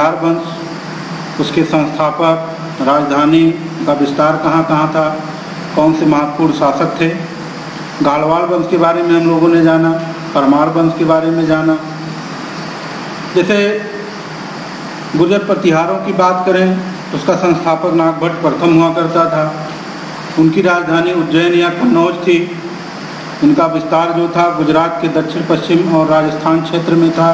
प्रतिहार वंश, उसके संस्थापक, राजधानी का विस्तार कहाँ कहाँ था, कौन से महत्वपूर्ण शासक थे। गाढ़वाल वंश के बारे में हम लोगों ने जाना, परमार वंश के बारे में जाना। जैसे गुर्जर प्रतिहारों की बात करें, उसका संस्थापक नागभट्ट प्रथम हुआ करता था। उनकी राजधानी उज्जैन या कन्नौज थी। उनका विस्तार जो था गुजरात के दक्षिण पश्चिम और राजस्थान क्षेत्र में था।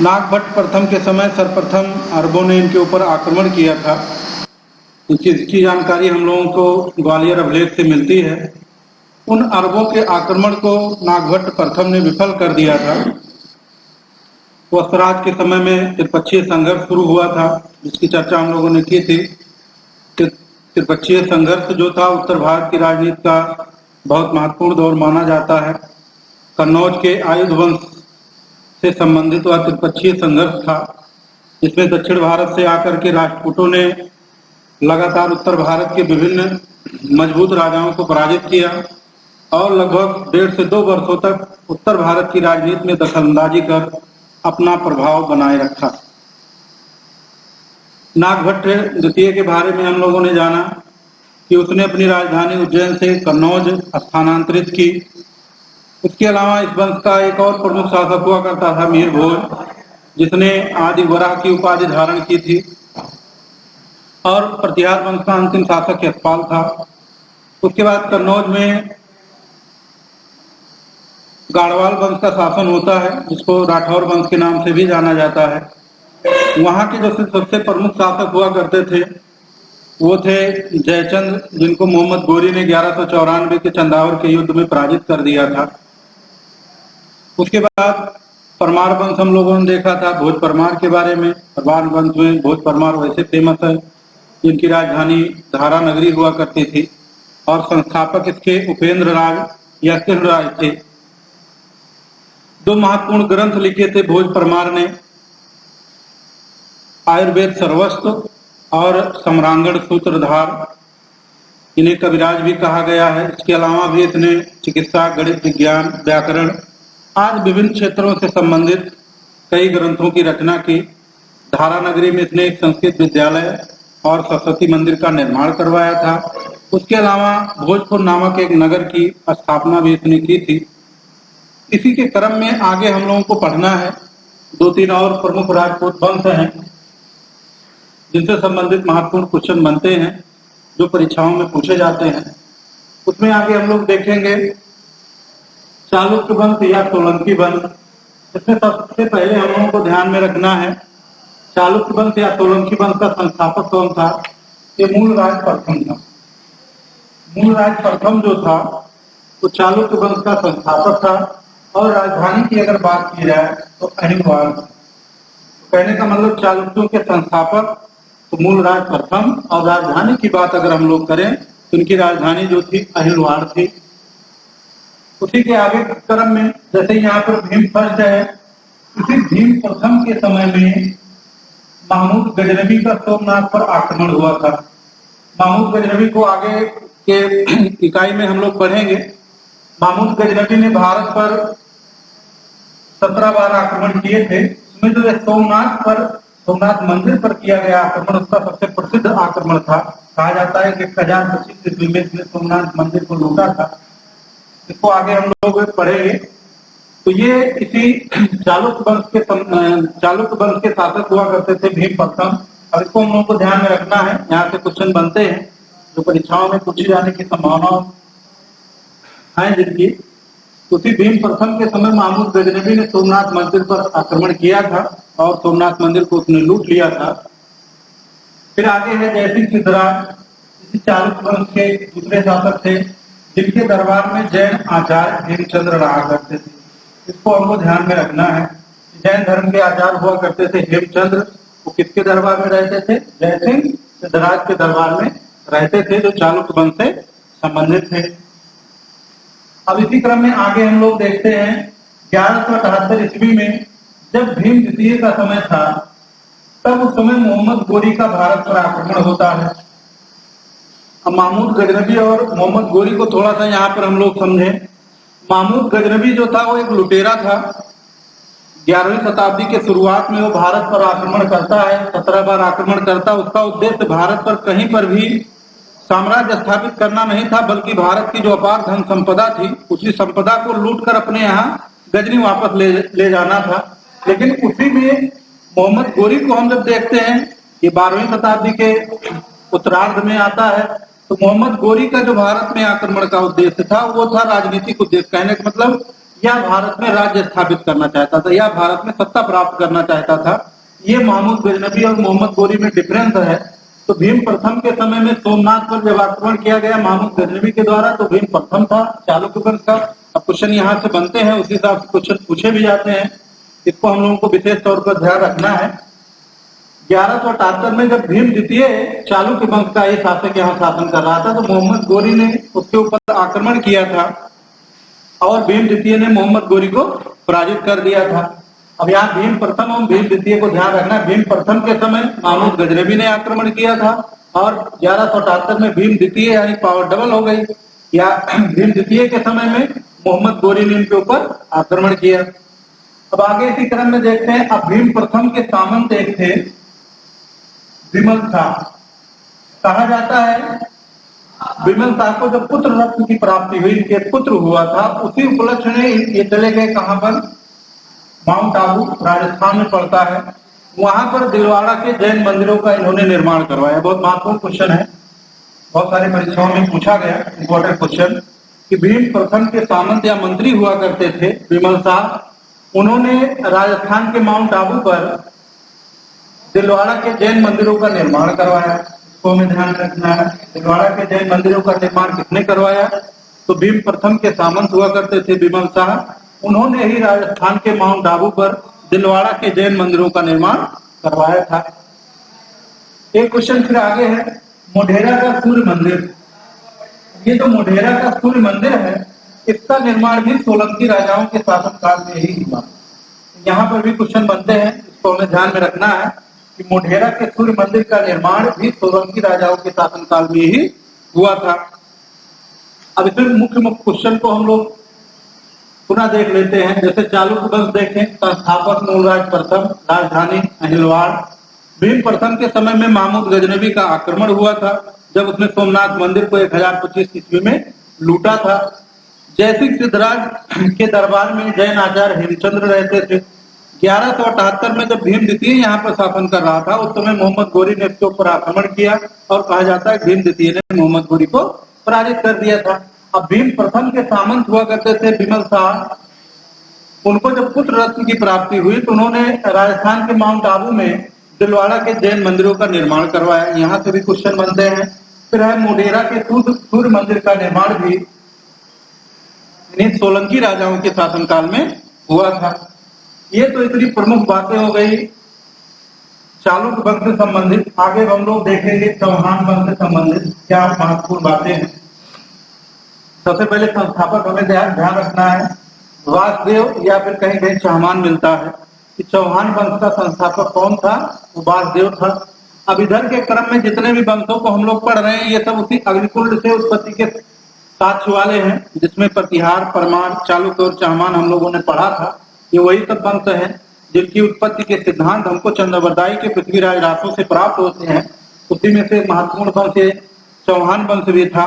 नागभट्ट प्रथम के समय सर्वप्रथम अरबों ने इनके ऊपर आक्रमण किया था। इसकी जानकारी हम लोगों को ग्वालियर अभिलेख से मिलती है। उन अरबों के आक्रमण को नागभट्ट प्रथम ने विफल कर दिया था। वत्सराज के समय में त्रिपक्षीय संघर्ष शुरू हुआ था, जिसकी चर्चा हम लोगों ने की थी। त्रिपक्षीय संघर्ष जो था उत्तर भारत की राजनीति का बहुत महत्वपूर्ण दौर माना जाता है। कन्नौज के आयुध वंश से संबंधित वह त्रिपक्षीय संघर्ष था, जिसमें दक्षिण भारत से आकर के राष्ट्रकूटों ने लगातार उत्तर भारत के विभिन्न मजबूत राजाओं को पराजित किया और लगभग 1.5 से 2 वर्षों तक उत्तर भारत की राजनीति में दखलंदाजी कर अपना प्रभाव बनाए रखा। नागभट्ट द्वितीय के बारे में हम लोगों ने जाना कि उसने अपनी राजधानी उज्जैन से कन्नौज स्थानांतरित की। इसके अलावा इस वंश का एक और प्रमुख शासक हुआ करता था मीर भोज, जिसने आदि वराह की उपाधि धारण की थी। और प्रतिहार वंश का अंतिम शासक यशपाल था। उसके बाद कन्नौज में गाढ़वाल वंश का शासन होता है, जिसको राठौर वंश के नाम से भी जाना जाता है। वहां के जो सबसे प्रमुख शासक हुआ करते थे वो थे जयचंद, जिनको मोहम्मद गोरी ने 1194 के चंदावर के युद्ध में पराजित कर दिया था। उसके बाद परमार वंश हम लोगों ने देखा था, भोज परमार के बारे में। परमार वंश में भोज परमार वैसे फेमस है, जिनकी राजधानी धारा नगरी हुआ करती थी और संस्थापक इसके उपेंद्र राज या सिंहराज थे। 2 महत्वपूर्ण ग्रंथ लिखे थे भोज परमार ने, आयुर्वेद सर्वस्व और सम्रांगण सूत्रधार। इन्हें कविराज भी कहा गया है। इसके अलावा भी इसने चिकित्सा, गणित, विज्ञान, व्याकरण आज विभिन्न क्षेत्रों से संबंधित कई ग्रंथों की रचना की। धारा नगरी में इसने एक संस्कृत विद्यालय और सरस्वती मंदिर का निर्माण करवाया था। उसके अलावा भोजपुर नामक एक नगर की स्थापना भी इसने की थी। इसी के क्रम में आगे हम लोगों को पढ़ना है 2-3 और प्रमुख राजपूत वंश हैं, जिनसे संबंधित महत्वपूर्ण क्वेश्चन बनते हैं, जो परीक्षाओं में पूछे जाते हैं। उसमें आगे हम लोग देखेंगे चालुक्य वंश या सोलंकी वंश। इसमें सबसे पहले हम लोगों को ध्यान में रखना है चालुक्य वंश या सोलंकी वंश का संस्थापक कौन था। ये मूलराज प्रथम था। मूलराज प्रथम जो था वो चालुक्य वंश का संस्थापक था और राजधानी की अगर बात की जाए तो अहिलवाड़। कहने का मतलब चालुक्यों के संस्थापक तो मूलराज प्रथम, और राजधानी की बात अगर हम लोग करें तो उनकी राजधानी जो थी अहिलवाड़ थी। उसी के आगे क्रम में जैसे यहाँ पर भीम फर्स्ट है, उसी भीम प्रथम के समय में महमूद गजनवी का सोमनाथ पर आक्रमण हुआ था। महमूद गजनवी को आगे के इकाई में हम लोग पढ़ेंगे। महमूद गजनवी ने भारत पर 17 बार आक्रमण किए थे। उसमें जो सोमनाथ मंदिर पर किया गया आक्रमण उसका सबसे प्रसिद्ध आक्रमण था। कहा जाता है कि 1025 ईस्वी में इसने सोमनाथ मंदिर को लूटा था। इसको आगे हम लोग पढ़ेंगे। तो ये इसी चालुक्य वंश के शासक हुआ करते थे भीम प्रथम। अब इसको हम लोगों को ध्यान में रखना है, यहाँ से क्वेश्चन बनते हैं जो परीक्षाओं में पूछे जाने की संभावना है जिनकी। उसी भीम प्रथम के समय महमूद गजनवी ने सोमनाथ मंदिर पर आक्रमण किया था और सोमनाथ मंदिर को उसने लूट लिया था। फिर आगे है जयसिंह सिद्धराज, इसी चालुक्य वंश के दूसरे शासक थे, जिनके दरबार में जैन आचार्य हेमचंद्र रहा करते थे। इसको हमको ध्यान में रखना है। जैन धर्म के आचार्य हुआ करते थे हेमचंद्र। वो किसके दरबार में रहते थे? जयसिंह सिद्धराज के दरबार में रहते थे, जो चालुक्य वंश से संबंधित थे। अब इसी क्रम में आगे हम लोग देखते हैं 1178 ईस्वी में जब भीम द्वितीय का समय था, तब उस समय मोहम्मद गोरी का भारत पर आक्रमण होता है। अब महमूद गजनवी और मोहम्मद गोरी को थोड़ा सा यहाँ पर हम लोग समझें। महमूद गजनवी जो था वो एक लुटेरा था। 11वीं शताब्दी के शुरुआत में वो भारत पर आक्रमण करता है, 17 बार आक्रमण करता है। उसका उद्देश्य भारत पर कहीं पर भी साम्राज्य स्थापित करना नहीं था, बल्कि भारत की जो अपार धन संपदा थी उसी संपदा को लूट कर अपने यहाँ गजनी वापस ले जाना था। लेकिन उसी में मोहम्मद गोरी को हम जब देखते हैं, ये 12वीं शताब्दी के उत्तरार्ध में आता है, तो मोहम्मद गोरी का जो भारत में आक्रमण का उद्देश्य था वो था राजनीतिक उद्देश्य। कहने का मतलब या भारत में राज्य स्थापित करना चाहता था या भारत में सत्ता प्राप्त करना चाहता था। ये महमूद गजनबी और मोहम्मद गोरी में डिफरेंस है। तो भीम प्रथम के समय में सोमनाथ पर जब आक्रमण किया गया महमूद गजनबी के द्वारा, तो भीम प्रथम था चालुक्य वंश का। अब क्वेश्चन यहाँ से बनते हैं, उसी हिसाब से क्वेश्चन पूछे भी जाते हैं, इसको हम लोगों को विशेष तौर पर ध्यान रखना है। 1178 में जब भीम द्वितीय चालुक्य वंश का ये शासक यहाँ शासन कर रहा था, तो मोहम्मद गोरी ने उसके ऊपर आक्रमण किया था और भीम द्वितीय ने मोहम्मद गोरी को पराजित कर दिया था। अब यहाँ भीम प्रथम और भीम द्वितीय को ध्यान रखना। भीम प्रथम के समय महमूद गजनबी ने आक्रमण किया था और 1178 में भीम द्वितीय यानी पावर डबल हो गई, या भीम द्वितीय के समय में मोहम्मद गोरी ने इनके ऊपर आक्रमण किया। अब आगे इसी क्रम में देखते हैं। अब भीम प्रथम के सामंत एक थे विमल शाह। कहा जाता है विमल शाह को जब पुत्र रत्न की प्राप्ति हुई, इनके पुत्र हुआ था, उसी उपलक्ष्य में ये चले गए कहां पर, माउंट आबू राजस्थान में पड़ता है। वहां पर दिलवाड़ा के जैन मंदिरों का इन्होंने निर्माण करवाया। बहुत महत्वपूर्ण क्वेश्चन है, बहुत सारी परीक्षाओं में पूछा गया इंपॉर्टेंट क्वेश्चन कि भीम प्रथम के सामंत या मंत्री हुआ करते थे विमल शाह, उन्होंने राजस्थान के माउंट आबू पर दिलवाड़ा के जैन मंदिरों का निर्माण करवाया। इसको हमें ध्यान रखना है। दिलवाड़ा के जैन मंदिरों का निर्माण किसने करवाया, तो भीम प्रथम के सामंत हुआ करते थे विमल शाह, उन्होंने ही राजस्थान के माउंट आबू पर दिलवाड़ा के जैन मंदिरों का निर्माण करवाया था। एक क्वेश्चन फिर आगे है, मोढेरा का सूर्य मंदिर। ये जो मोढेरा का सूर्य मंदिर है, इसका निर्माण भी सोलंकी राजाओं के शासनकाल में ही हुआ। यहाँ पर भी क्वेश्चन बनते हैं, इसको हमें ध्यान में रखना है कि मोढेरा के सूर्य मंदिर का निर्माण भी सोलंकी राजाओं के शासनकाल में ही हुआ था। अब इसमें मुख्य मुख्य क्वेश्चन को हम लोग पुनः देख लेते हैं। जैसे चालुक्य वंश देखें, संस्थापक मूलराज प्रथम, राजधानी अहिलवाड़। भीम प्रथम के समय में महमूद गजनबी का आक्रमण हुआ था, जब उसने सोमनाथ मंदिर को 1025 ईस्वी में लूटा था। जैसी सिद्धराज के दरबार में जैन आचार्य हेमचंद्र रहते थे। 1178 में जब भीम द्वितीय यहाँ पर शासन कर रहा था, उस समय मोहम्मद गोरी ने इसके ऊपर आक्रमण किया और कहा जाता है भीम द्वितीय ने मोहम्मद गोरी को पराजित कर दिया था। अब भीम प्रथम के सामंत हुआ करते थे विमल शाह, उनको जब पुत्र रत्न की प्राप्ति हुई तो उन्होंने राजस्थान के माउंट आबू में दिलवाड़ा के जैन मंदिरों का निर्माण करवाया। यहाँ से भी क्वेश्चन बनते हैं। फिर है मोढेरा के सूर्य मंदिर का निर्माण भी सोलंकी राजाओं के शासनकाल में हुआ था। ये तो इतनी प्रमुख बातें हो गई चालुक्य वंश से संबंधित। आगे हम लोग देखेंगे चौहान वंश से संबंधित क्या महत्वपूर्ण बातें हैं। सबसे पहले संस्थापक हमें ध्यान रखना है, वासुदेव या फिर कहीं कहीं चौहान मिलता है कि चौहान वंश का संस्थापक कौन था, वो वासुदेव था। अब इधर के क्रम में जितने भी वंशों को हम लोग पढ़ रहे हैं, ये सब उसी अग्निकुंड से उत्पत्ति के साक्ष्य वाले हैं, जिसमें प्रतिहार, परमार, चालुक्य और चौहान हम लोगों ने पढ़ा था। ये वही सब वंश हैं जिनकी उत्पत्ति के सिद्धांत हमको चंद्रवरदाई के पृथ्वीराज रासों से प्राप्त होते हैं। उसी में से महत्वपूर्ण वंश चौहान वंश भी था।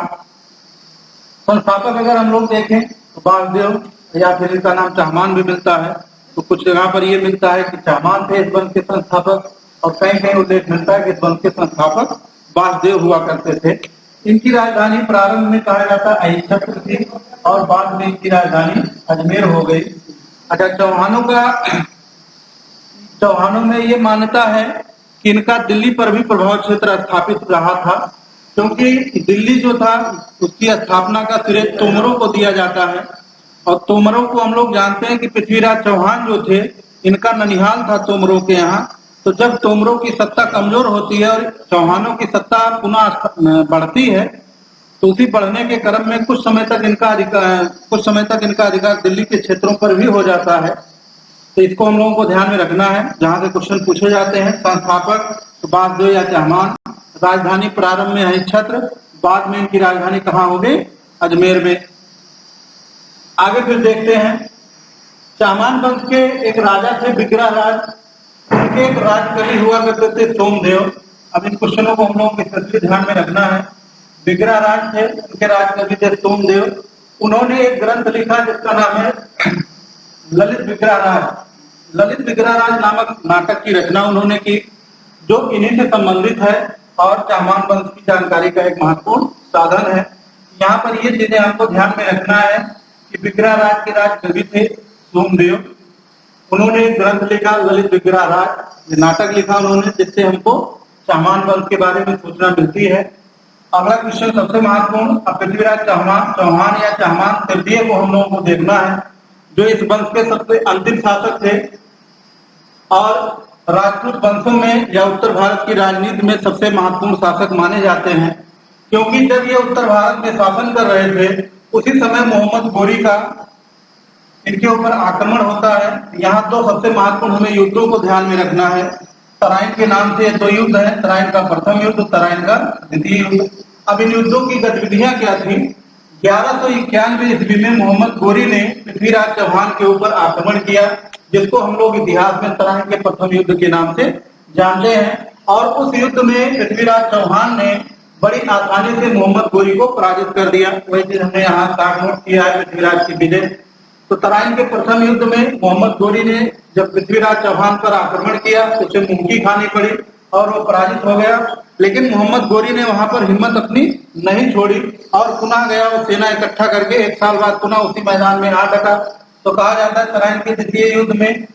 संस्थापक अगर हम लोग देखें तो वासुदेव या फिर इनका नाम चौहान भी मिलता है। तो कुछ जगह पर ये मिलता है कि चौहान थे इस वंश के संस्थापक, और कहीं कहीं उल्लेख मिलता है कि इस वंश के संस्थापक वासुदेव हुआ करते थे। इनकी राजधानी प्रारंभ में कहा जाता है अहिच्छत्र थी और बाद में इनकी राजधानी अजमेर हो गई। अच्छा, चौहानों में ये मान्यता है कि इनका दिल्ली पर भी प्रभाव क्षेत्र स्थापित रहा था, क्योंकि दिल्ली जो था उसकी स्थापना का श्रेय तोमरों को दिया जाता है। और तोमरों को हम लोग जानते हैं कि पृथ्वीराज चौहान जो थे, इनका ननिहाल था तोमरों के यहाँ। तो जब तोमरों की सत्ता कमजोर होती है और चौहानों की सत्ता पुनः बढ़ती है, तो उसी बढ़ने के क्रम में कुछ समय तक इनका अधिकार दिल्ली के क्षेत्रों पर भी हो जाता है। तो इसको हम लोगों को ध्यान में रखना है जहां से क्वेश्चन पूछे जाते हैं। संस्थापक वासुदेव या चौहान, राजधानी प्रारंभ में अहिच्छत्र, बाद में इनकी राजधानी कहाँ हो गई, अजमेर में। आगे फिर देखते हैं चाहमान वंश के एक राजा थे विग्रह राज, उनके एक राजकवि हुआ करते थे सोमदेव। अब इन क्वेश्चनों को हम लोगों को स्पेशली ध्यान में रखना है। विग्रह राज थे, उनके राजकवि थे सोमदेव। उन्होंने एक ग्रंथ लिखा जिसका नाम है ललित विग्रह राज। ललित विग्रह राज नामक नाटक की रचना उन्होंने की, जो इन्हीं से संबंधित है और चाहमान वंश की जानकारी का एक महत्वपूर्ण साधन है। यहाँ पर ये चीजें आपको ध्यान में रखना है कि विग्रह राज के राजकवि थे सोमदेव। उन्होंने एक ग्रंथ लिखा ललित विग्रह राज, नाटक लिखा उन्होंने, जिससे हमको चाहमान वंश के बारे में सूचना मिलती है। अगला क्वेश्चन सबसे महत्वपूर्ण, अब पृथ्वीराज चौहान या चाहमान तृतीय को हम लोगों को देखना है, जो इस वंश के सबसे अंतिम शासक थे और राजपूत वंशों में या उत्तर भारत की राजनीति में सबसे महत्वपूर्ण शासक माने जाते हैं। क्योंकि जब ये उत्तर भारत में शासन कर रहे थे उसी समय मोहम्मद गोरी का इनके ऊपर आक्रमण होता है। यहाँ दो सबसे महत्वपूर्ण हमें युद्धों को ध्यान में रखना है। तराइन के नाम से दो युद्ध है, तराइन का प्रथम युद्ध, तराइन का द्वितीय युद्ध। अब इन युद्धों की गतिविधियां क्या थी? 1191 ईस्वी में मोहम्मद गोरी ने पृथ्वीराज चौहान के ऊपर आक्रमण किया, जिसको हम लोग इतिहास में तराइन के प्रथम युद्ध के नाम से जानते हैं। और उस युद्ध में पृथ्वीराज चौहान ने बड़ी आसानी से मोहम्मद गोरी को पराजित कर दिया। वही चीज हमने यहाँ साफ नोट किया है, पृथ्वीराज की विजय। तो तराइन के प्रथम युद्ध में मोहम्मद गोरी ने जब पृथ्वीराज चौहान पर आक्रमण किया, उसे मुंह खानी पड़ी और वो पराजित हो गया। लेकिन मोहम्मद गोरी ने वहां पर हिम्मत अपनी नहीं छोड़ी और पुनः गया, वो सेना इकट्ठा करके 1 साल बाद पुनः उसी मैदान में आ डटा। तो कहा जाता है तराइन के द्वितीय युद्ध में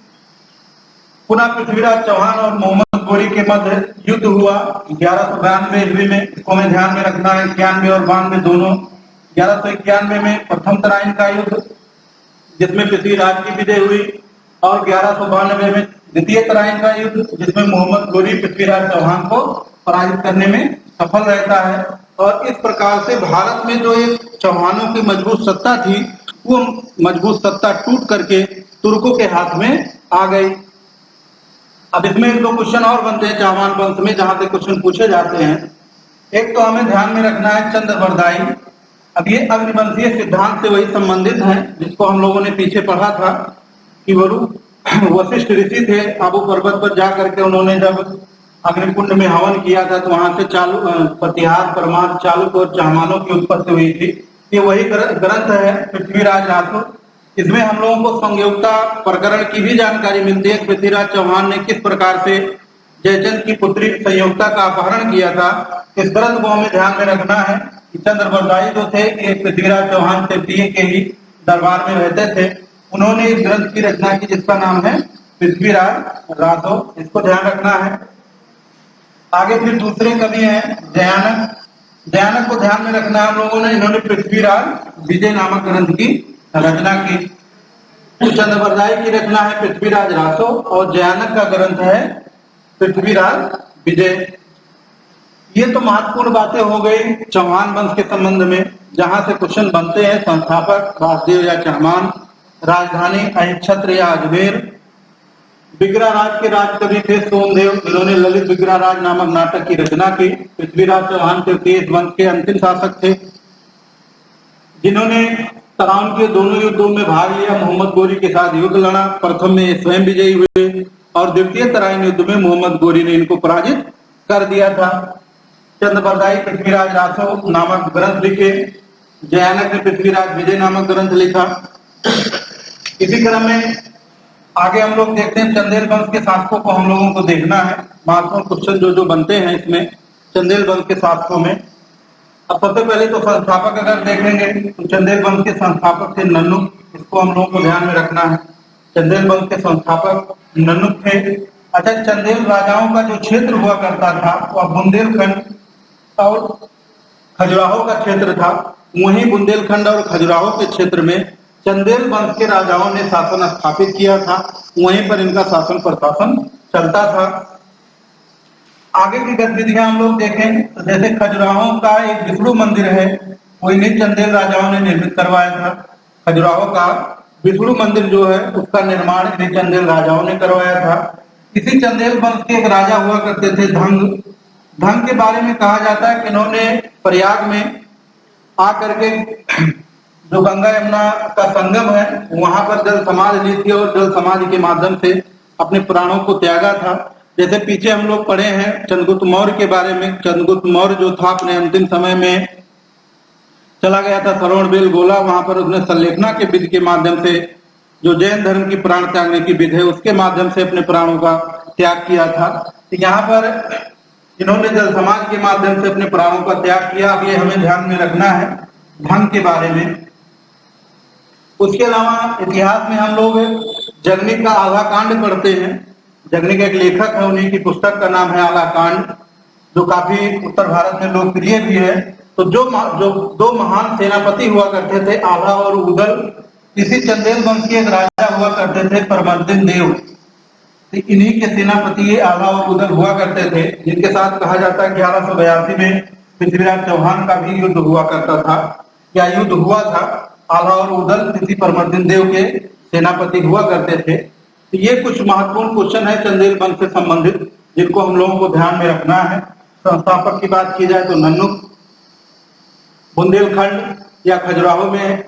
पुनः पृथ्वीराज चौहान और मोहम्मद गोरी के मध्य युद्ध हुआ 1192 ईस्वी में। इसको हमें ध्यान में रखना है, 91 और 92 दोनों। 1191 में प्रथम तराइन का युद्ध जिसमें पृथ्वीराज की विजय हुई और 1192 में द्वितीय तराइन का युद्ध जिसमें मोहम्मद गोरी पृथ्वीराज चौहान को पराजित करने में सफल रहता है। और इस प्रकार से भारत में जो एक चौहानों की मजबूत सत्ता थी, वो मजबूत सत्ता टूट करके तुर्कों के हाथ में आ गई। अब इसमें 1-2 क्वेश्चन और बनते हैं चाहमान वंश में, जहां से क्वेश्चन पूछे जाते हैं। एक तो हमें ध्यान में रखना है चंद्रबरदाई। अब ये अग्निवंशीय सिद्धांत से वही संबंधित है जिसको हम लोगों ने पीछे पढ़ा था कि वशिष्ठ ऋषि थे, आबू पर्वत पर जा करके उन्होंने जब अग्निकुंड में हवन किया था तो वहां से प्रतिहार, परमार, चालुक और चाहमानों की उत्पत्ति हुई थी। ये वही ग्रंथ है पृथ्वीराज रासो। इसमें हम लोगों को संयोक्ता प्रकरण की भी जानकारी मिलती है। पृथ्वीराज चौहान ने किस प्रकार से जयचंद की पुत्री संयोक्ता का अपहरण किया था। इस ग्रंथ को हमें ध्यान में रखना है कि चंद्रबरदाई जो थे ये पृथ्वीराज चौहान तृतीय के ही दरबार में रहते थे। उन्होंने इस ग्रंथ की रचना की जिसका नाम है पृथ्वीराज रासो। इसको ध्यान रखना है। आगे फिर दूसरे कवि हैं दयानक। दयानक को ध्यान में रखना है हम लोगों ने। इन्होंने पृथ्वीराज विजय नामक ग्रंथ की रचना की। तो चंद्रबरदाई की रचना है पृथ्वीराज रासो और दयानक का ग्रंथ है पृथ्वीराज विजय। ये तो महत्वपूर्ण बातें हो गई चौहान वंश के संबंध में, जहां से क्वेश्चन बनते हैं। संस्थापक वासुदेव या चौहान, राजधानी अहिच्छत्र या अजमेर। विग्रह राज के राजकवि थे सोमदेव, जिन्होंने ललित विग्रह राज नामक नाटक की रचना की। पृथ्वीराज चौहान तृतीय वंश के अंतिम शासक थे, जिन्होंने तराइन के दोनों युद्धों में भाग लिया। मोहम्मद गोरी के साथ युद्ध लड़ा, प्रथम में स्वयं विजयी हुए और द्वितीय तराइन युद्ध में मोहम्मद गोरी ने इनको पराजित कर दिया था। चंद्रबरदाई पृथ्वीराज रासो नामक ग्रंथ लिखे। दयानक ने पृथ्वीराज विजय नामक ग्रंथ लिखा। इसी क्रम में आगे हम लोग देखते हैं चंदेल वंश के शासकों को हम लोगों को देखना है। महत्वपूर्ण क्वेश्चन जो बनते हैं इसमें चंदेल वंश के शासकों में। अब सबसे पहले तो संस्थापक अगर देखेंगे तो चंदेल वंश के संस्थापक थे नन्नुक। इसको हम लोगों को ध्यान में रखना है। चंदेल वंश के संस्थापक नन्नुक थे। अच्छा, चंदेल राजाओं का जो क्षेत्र हुआ करता था वह बुंदेलखंड और खजुराहो का क्षेत्र था। वहीं बुंदेलखंड और खजुराहो के क्षेत्र में चंदेल वंश के राजाओं ने शासन स्थापित किया था। वहीं पर इनका शासन प्रशासन चलता था। आगे की गतिविधियां हम लोग देखें तो जैसे खजुराहो का एक विष्णु मंदिर है, वो इन्हीं चंदेल राजाओं ने निर्मित करवाया था। खजुराहो का विष्णु मंदिर जो है उसका निर्माण इन्हीं चंदेल राजाओं ने करवाया था। इसी चंदेल वंश के एक राजा हुआ करते थे धंग। धंग के बारे में कहा जाता है कि इन्होंने प्रयाग में आकर के जो गंगा यमुना का संगम है वहां पर जल समाधि ली थी और जल समाधि के माध्यम से अपने प्राणों को त्यागा था। जैसे पीछे हम लोग पढ़े हैं चंद्रगुप्त मौर्य के बारे में। चंद्रगुप्त मौर्य जो था अपने अंतिम समय में चला गया था श्रवणबेल गोला, वहां पर उसने संलेखना के विधि के माध्यम से जो जैन धर्म की प्राण त्यागने की विधि है उसके माध्यम से अपने प्राणों का त्याग किया था। तो यहाँ पर इन्होंने जल समाज के माध्यम से अपने प्राणों का त्याग किया। अब ये हमें ध्यान में रखना है धन के बारे में। उसके अलावा इतिहास में हम लोग जगनी का आला कांड पढ़ते हैं। जगनी का एक लेखक है, उन्हीं की पुस्तक का नाम है आला कांड, जो काफी उत्तर भारत में लोकप्रिय भी है। तो जो दो महान सेनापति हुआ करते थे आला और उदल, इसी चंदेल वंश के एक राजा हुआ करते थे परमर्दिन देव। इन्हीं के सेनापति आला और उदल हुआ करते थे, जिनके साथ कहा जाता है 1182 में पृथ्वीराज चौहान का भी युद्ध हुआ करता था या युद्ध हुआ था। आला और उदल इसी परमर्दिन देव के सेनापति हुआ करते थे। तो ये कुछ महत्वपूर्ण क्वेश्चन है चंदेल वंश से संबंधित, जिनको हम लोगों को ध्यान में रखना है। संस्थापक की बात की जाए तो नन्नुक, बुंदेलखंड या खजुराहो में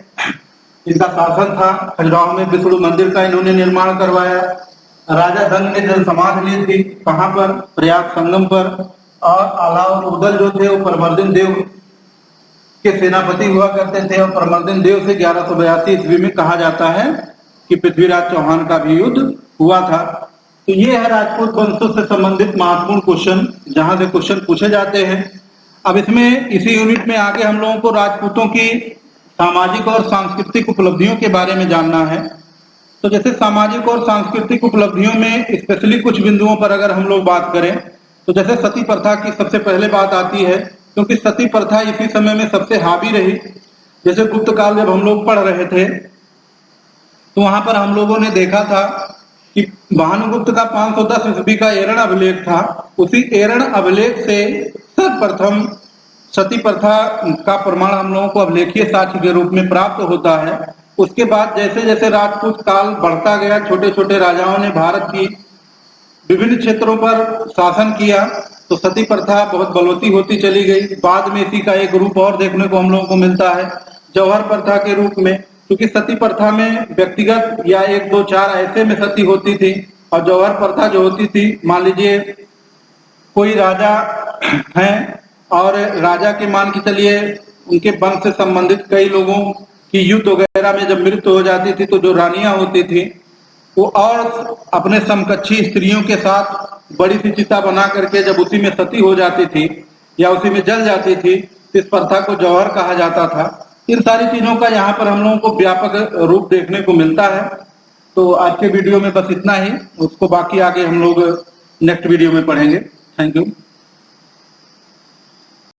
इनका शासन था। खजुराहो में विष्णु मंदिर का इन्होंने निर्माण करवाया। राजा धन ने जल समाधि ली थी, कहां पर? प्रयाग संगम पर। और आला और उदल जो थे वो परमर्दिन देव के सेनापति हुआ करते थे और परमर्दिन देव से 1182 ईस्वी में कहा जाता है कि पृथ्वीराज चौहान का भी युद्ध हुआ था। तो ये है राजपूत वंशों से संबंधित महत्वपूर्ण क्वेश्चन, जहां से क्वेश्चन पूछे जाते हैं। अब इसमें इसी यूनिट में आगे हम लोगों को राजपूतों की सामाजिक और सांस्कृतिक उपलब्धियों के बारे में जानना है। तो जैसे सामाजिक और सांस्कृतिक उपलब्धियों में स्पेशली कुछ बिंदुओं पर अगर हम लोग बात करें तो जैसे सती प्रथा की सबसे पहले बात आती है, क्योंकि सती प्रथा इसी समय में सबसे हावी रही। जैसे गुप्त काल जब हम लोग पढ़ रहे थे तो वहां पर हम लोगों ने देखा था कि भानुगुप्त का 510 ईस्वी का एरण अभिलेख था। उसी एरण अभिलेख से सर्वप्रथम सती प्रथा का प्रमाण हम लोगों को अभिलेखीय साक्ष्य के रूप में प्राप्त होता है। उसके बाद जैसे जैसे राजपूत काल बढ़ता गया, छोटे छोटे राजाओं ने भारत की विभिन्न क्षेत्रों पर शासन किया, तो सती प्रथा बहुत बलवती होती चली गई। बाद में इसी का एक रूप और देखने को हम लोगों को मिलता है जौहर प्रथा के रूप में, क्योंकि सती प्रथा में व्यक्तिगत या 1, 2, 4 ऐसे में सती होती थी। और जौहर प्रथा जो होती थी, मान लीजिए कोई राजा हैं और राजा के मान के चलिए उनके वंश से संबंधित कई लोगों की युद्ध वगैरह में जब मृत्यु हो जाती थी तो जो रानियां होती थी वो और अपने समकक्षी स्त्रियों के साथ बड़ी सी चिता बना करके जब उसी में सती हो जाती थी या उसी में जल जाती थी, इस प्रथा को जौहर कहा जाता था। इन सारी चीजों का यहाँ पर हम लोगों को व्यापक रूप देखने को मिलता है। तो आज के वीडियो में बस इतना ही, उसको बाकी आगे हम लोग नेक्स्ट वीडियो में पढ़ेंगे। Thank you.